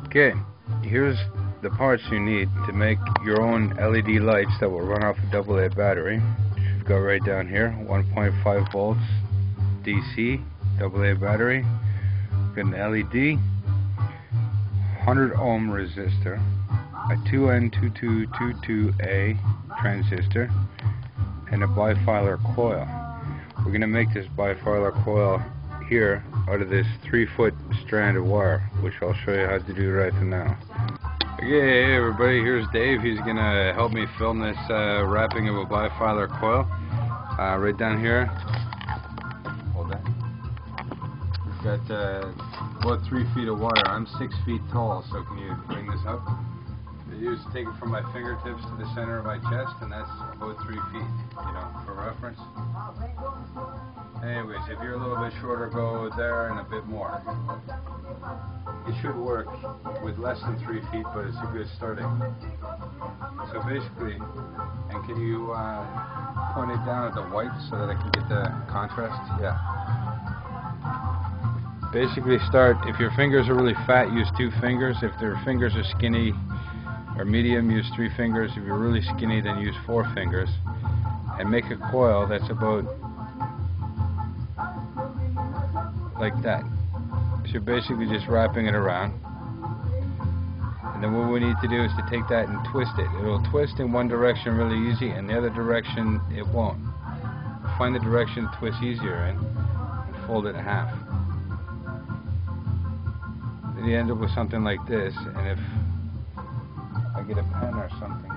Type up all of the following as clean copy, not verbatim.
Okay, here's the parts you need to make your own LED lights that will run off a AA battery, which we've got right down here. 1.5 volts DC AA battery. We've got an LED, 100 ohm resistor, a 2N2222A transistor, and a bifilar coil. We're going to make this bifilar coil here out of this 3-foot strand of wire, which I'll show you how to do right now. Okay, hey everybody, here's Dave. He's going to help me film this wrapping of a bifilar coil. Right down here. Hold that. We've got about 3 feet of wire. I'm 6 feet tall, so can you bring this up? I used to take it from my fingertips to the center of my chest, and that's about 3 feet, you know, for reference. Anyways, if you're a little bit shorter, go there and a bit more. It should work with less than 3 feet, but it's a good starting. So basically, and can you point it down at the white so that I can get the contrast? Yeah. Basically start, if your fingers are really fat, use 2 fingers. If their fingers are skinny or medium, use 3 fingers. If you're really skinny, then use 4 fingers. And make a coil that's about like that. So you're basically just wrapping it around. And then what we need to do is to take that and twist it. It'll twist in one direction really easy, and the other direction it won't. Find the direction it twists easier in, and fold it in half. Then you end up with something like this, and if I get a pen or something.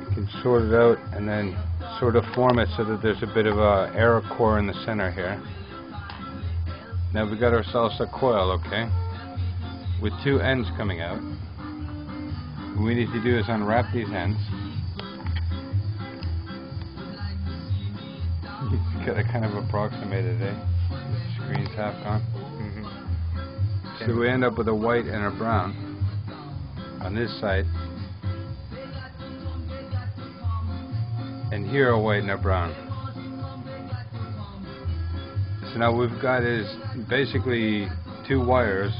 You can sort it out and then sort of form it so that there's a bit of a error core in the center here. Now we got ourselves a coil, okay, with 2 ends coming out. What we need to do is unwrap these ends. Got to kind of approximate it, eh? Screen's half gone. So we end up with a white and a brown on this side, and here a white and a brown. So now we've got is basically 2 wires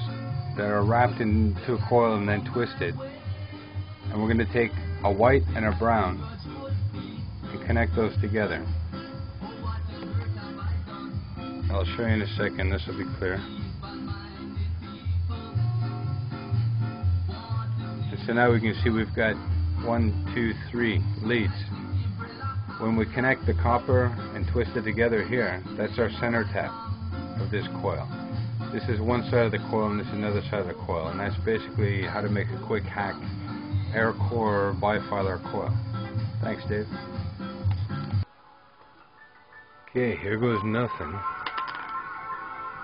that are wrapped into a coil and then twisted, and we're going to take a white and a brown and connect those together. I'll show you in a second, this will be clear. And so now we can see we've got 1, 2, 3 leads. When we connect the copper and twist it together here, that's our center tap of this coil. This is one side of the coil and this is another side of the coil, and that's basically how to make a quick hack air core bifilar coil. Thanks, Dave. Okay, here goes nothing.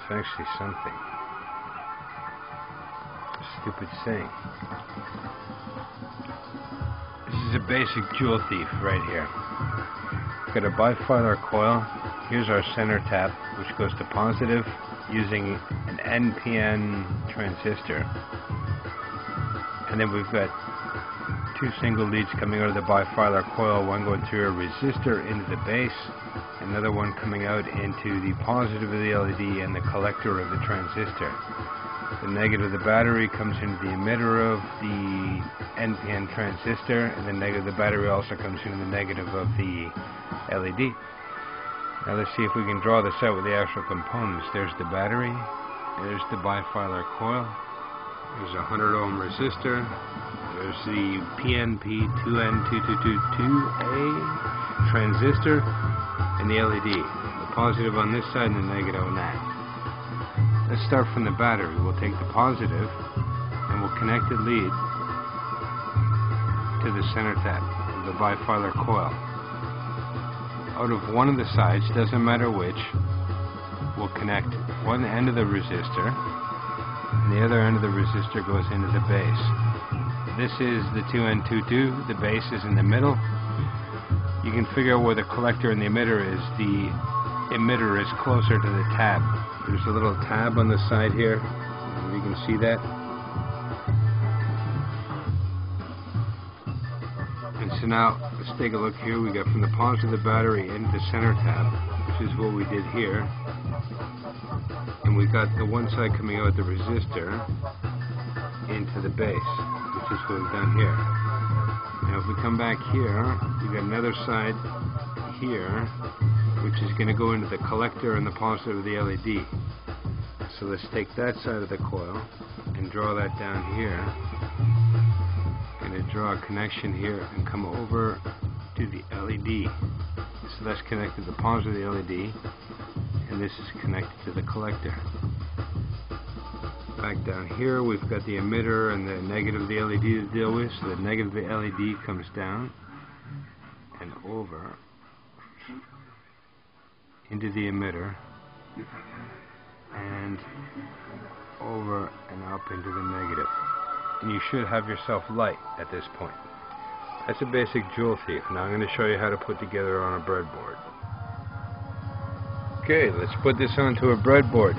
It's actually something. A stupid saying. This is a basic Joule Thief right here. We've got a bifilar coil. Here's our center tap, which goes to positive using an NPN transistor. And then we've got 2 single leads coming out of the bifilar coil, one going through a resistor into the base, another one coming out into the positive of the LED and the collector of the transistor. The negative of the battery comes into the emitter of the NPN transistor, and the negative of the battery also comes into the negative of the LED. Now let's see if we can draw this out with the actual components. There's the battery, there's the bifilar coil, there's a 100 ohm resistor, there's the PNP 2N2222A transistor, and the LED. The positive on this side and the negative on that. Let's start from the battery. We'll take the positive and we'll connect the lead to the center tap of the bifilar coil. Out of one of the sides, doesn't matter which, we'll connect one end of the resistor, and the other end of the resistor goes into the base. This is the 2N22, the base is in the middle. You can figure out where the collector and the emitter is. The emitter is closer to the tab. There's a little tab on the side here. You can see that. So now let's take a look here. We got from the positive of the battery into the center tap, which is what we did here, and we got the one side coming out the resistor into the base, which is what we've done here. Now if we come back here, we got another side here, which is going to go into the collector and the positive of the LED. So let's take that side of the coil and draw that down here. Going to draw a connection here and come over to the LED. So that's connected to the positive of the LED, and this is connected to the collector. Back down here we've got the emitter and the negative of the LED to deal with. So the negative of the LED comes down and over into the emitter and over and up into the negative. And you should have yourself light at this point. That's a basic Joule Thief. Now I'm going to show you how to put together on a breadboard. Okay, let's put this onto a breadboard.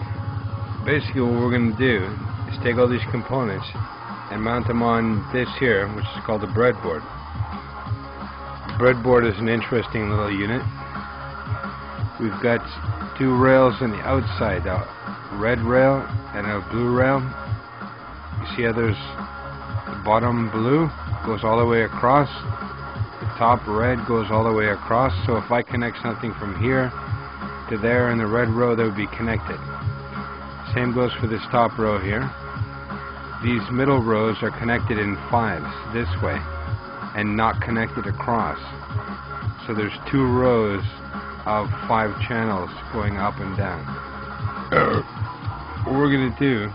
Basically what we're going to do is take all these components and mount them on this here, which is called a breadboard. The breadboard is an interesting little unit. We've got two rails on the outside, a red rail and a blue rail. You see how there's the bottom blue goes all the way across, the top red goes all the way across. So if I connect something from here to there in the red row, they would be connected. Same goes for this top row here. These middle rows are connected in fives this way and not connected across. So there's two rows of 5 channels going up and down. What we're going to do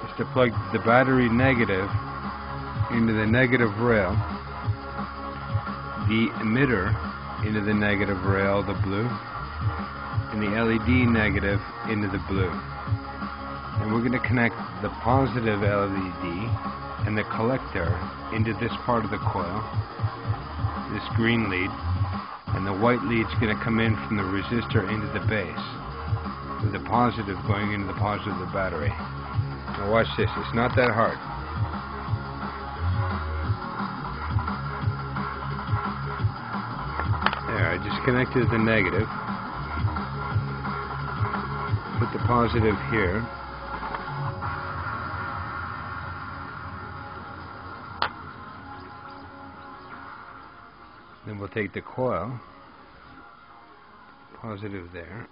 is to plug the battery negative into the negative rail, the emitter into the negative rail, the blue, and the LED negative into the blue. And we're going to connect the positive LED and the collector into this part of the coil, this green lead, and the white lead's going to come in from the resistor into the base, with the positive going into the positive of the battery. Now watch this, it's not that hard. There, I just connected the negative, put the positive here, then we'll take the coil, positive there.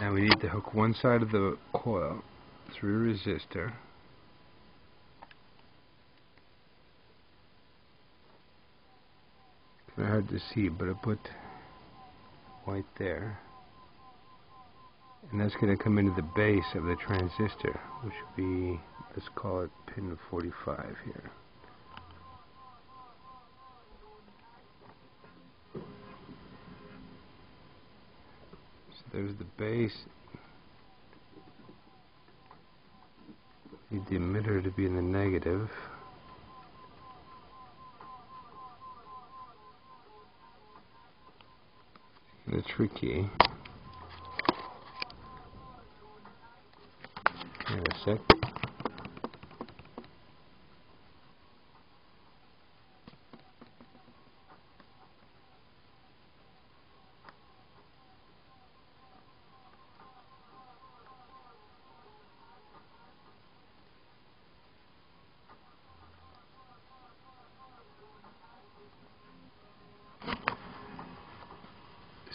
Now we need to hook one side of the coil through a resistor. Kind of hard to see, but I put white there. And that's going to come into the base of the transistor, which would be, let's call it pin 45 here. There's the base. Need the emitter to be in the negative. It's tricky. Hang on a sec.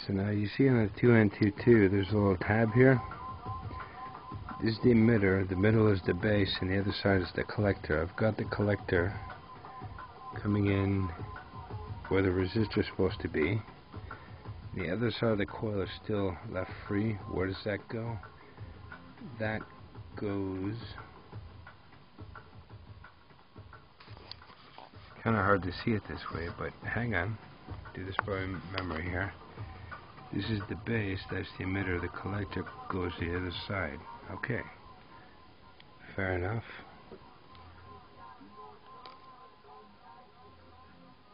So now you see on the 2N22 there's a little tab here. This is the emitter, the middle is the base, and the other side is the collector. I've got the collector coming in where the resistor is supposed to be. The other side of the coil is still left free. Where does that go? That goes... kind of hard to see it this way, but hang on. Do this by memory here. This is the base, that's the emitter, the collector goes to the other side. Okay, fair enough.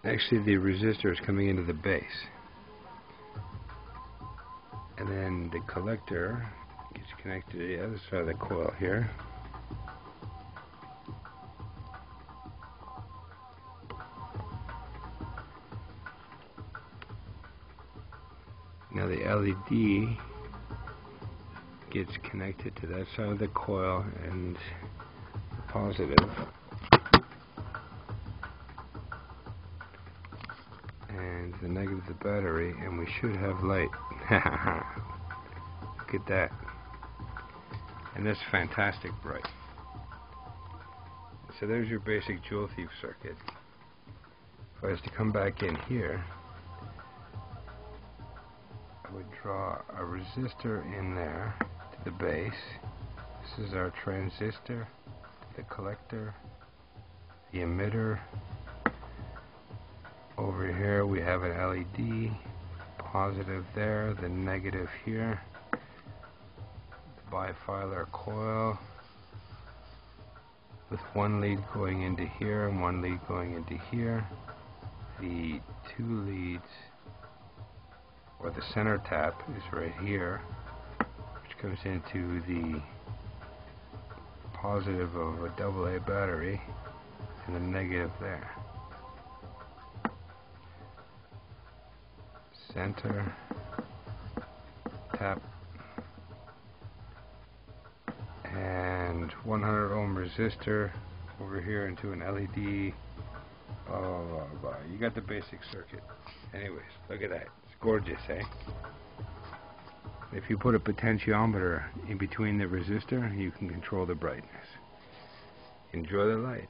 Actually the resistor is coming into the base. And then the collector gets connected to the other side of the coil here. Now the LED gets connected to that side of the coil and the positive, and the negative of the battery, and we should have light. Look at that. And that's fantastic bright. So there's your basic Joule Thief circuit. If I was to come back in here, I would draw a resistor in there to the base. This is our transistor, the collector, the emitter. Over here we have an LED, positive there, the negative here, the bifilar coil with one lead going into here and one lead going into here. The two leads, or the center tap, is right here, which comes into the positive of a AA battery and the negative there. Center tap and 100 ohm resistor over here into an LED. Blah, blah, blah, blah. You got the basic circuit. Anyways, look at that. It's gorgeous, eh? If you put a potentiometer in between the resistor, you can control the brightness. Enjoy the light.